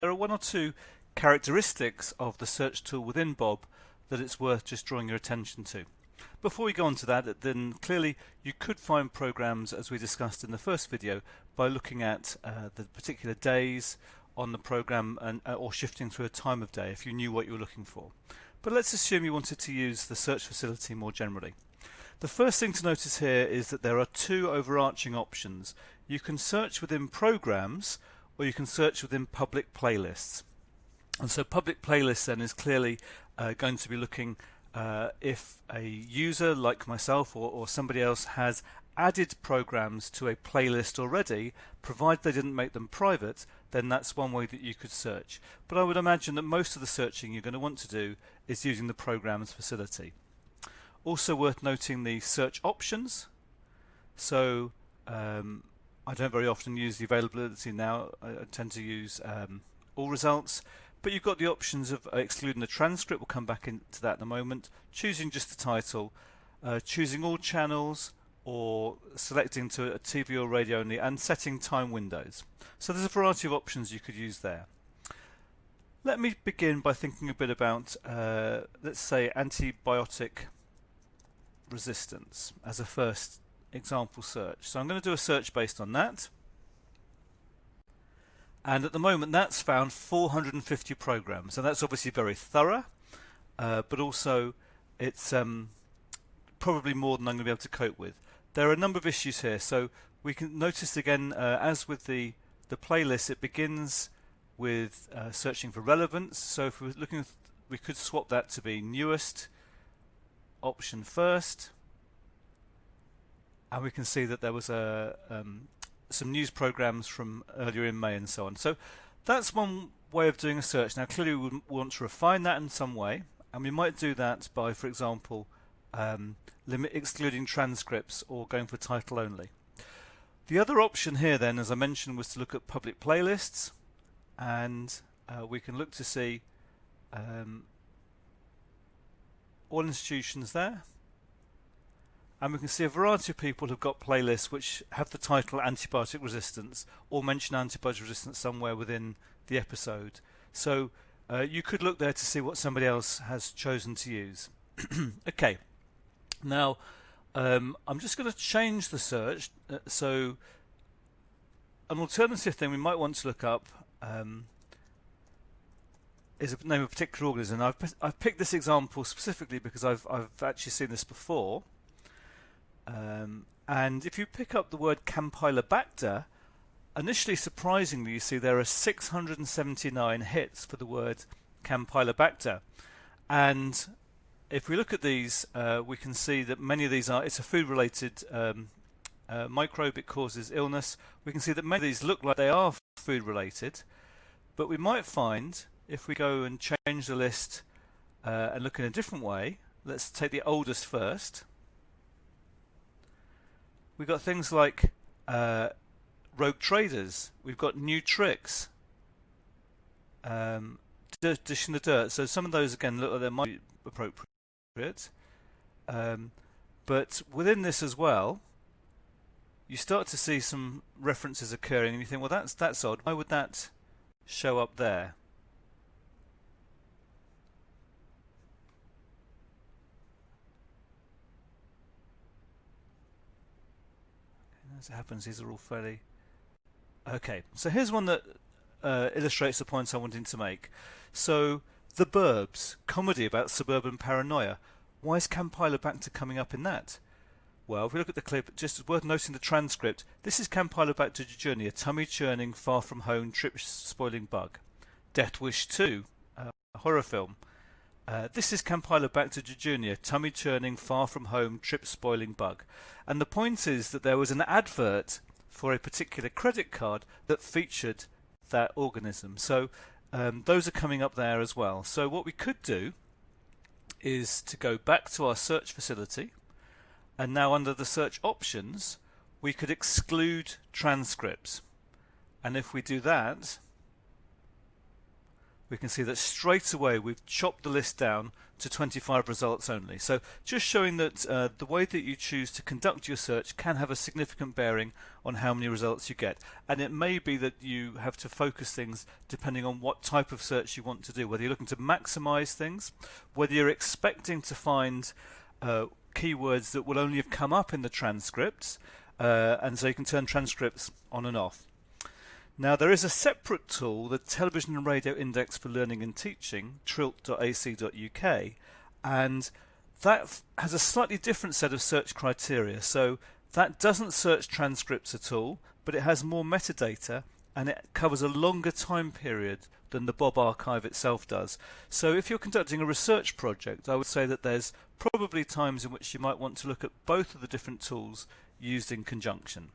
there are one or two characteristics of the search tool within Bob that it's worth just drawing your attention to. Before we go on to that, then clearly you could find programs, as we discussed in the first video, by looking at the particular days on the program or shifting through a time of day if you knew what you were looking for. But let's assume you wanted to use the search facility more generally. The first thing to notice here is that there are two overarching options. You can search within programs or you can search within public playlists. And so public playlists then is clearly going to be looking if a user like myself or somebody else has added programs to a playlist already, provided they didn't make them private, then that's one way that you could search. But I would imagine that most of the searching you're going to want to do is using the programs facility. Also worth noting the search options. So I don't very often use the availability now. I tend to use all results. But you've got the options of excluding the transcript. We'll come back into that in a moment. Choosing just the title, choosing all channels, or selecting to a TV or radio only, and setting time windows. So there's a variety of options you could use there. Let me begin by thinking a bit about, let's say, antibiotic resistance as a first example search. So I'm going to do a search based on that. And at the moment that's found 450 programs, and that's obviously very thorough, but also it's probably more than I'm going to be able to cope with. There are a number of issues here, so we can notice again, as with the playlist, it begins with searching for relevance. So if we're looking, we could swap that to be newest option first, and we can see that there was some news programs from earlier in May and so on. So that's one way of doing a search. Now clearly we would want to refine that in some way, and we might do that by, for example, excluding transcripts or going for title only. The other option here then, as I mentioned, was to look at public playlists, and we can look to see all institutions there, and we can see a variety of people who've got playlists which have the title antibiotic resistance or mention antibiotic resistance somewhere within the episode. So you could look there to see what somebody else has chosen to use. Okay, now I'm just going to change the search. So an alternative thing we might want to look up is the name of a particular organism. I've picked this example specifically because I've actually seen this before. And if you pick up the word Campylobacter, initially surprisingly you see there are 679 hits for the word Campylobacter, and if we look at these we can see that many of these it's a food related microbe. It causes illness. We can see that many of these look like they are food related, but we might find if we go and change the list and look in a different way. Let's take the oldest first. We've got things like rogue traders. We've got new tricks, dish in the dirt. So some of those again look like they might be appropriate, but within this as well, you start to see some references occurring, and you think, well, that's odd. Why would that show up there? As it happens, these are all fairly okay. So here's one that illustrates the points I wanted to make. So The Burbs, comedy about suburban paranoia. Why is Campylobacter coming up in that? Well, if we look at the clip, just worth noting the transcript. This is Campylobacter jejuni, a tummy churning, far from home, trip spoiling bug. Death Wish 2, a horror film. This is Campylobacter jejuni, a tummy churning, far from home, trip spoiling bug. And the point is that there was an advert for a particular credit card that featured that organism. So those are coming up there as well. So what we could do is to go back to our search facility, and now under the search options we could exclude transcripts, and if we do that we can see that straight away we've chopped the list down to 25 results only. So just showing that the way that you choose to conduct your search can have a significant bearing on how many results you get. And it may be that you have to focus things depending on what type of search you want to do, whether you're looking to maximize things, whether you're expecting to find keywords that will only have come up in the transcripts, and so you can turn transcripts on and off. Now there is a separate tool, the Television and Radio Index for Learning and Teaching, trilt.ac.uk, and that has a slightly different set of search criteria. So that doesn't search transcripts at all, but it has more metadata and it covers a longer time period than the Bob archive itself does. So if you're conducting a research project, I would say that there's probably times in which you might want to look at both of the different tools used in conjunction.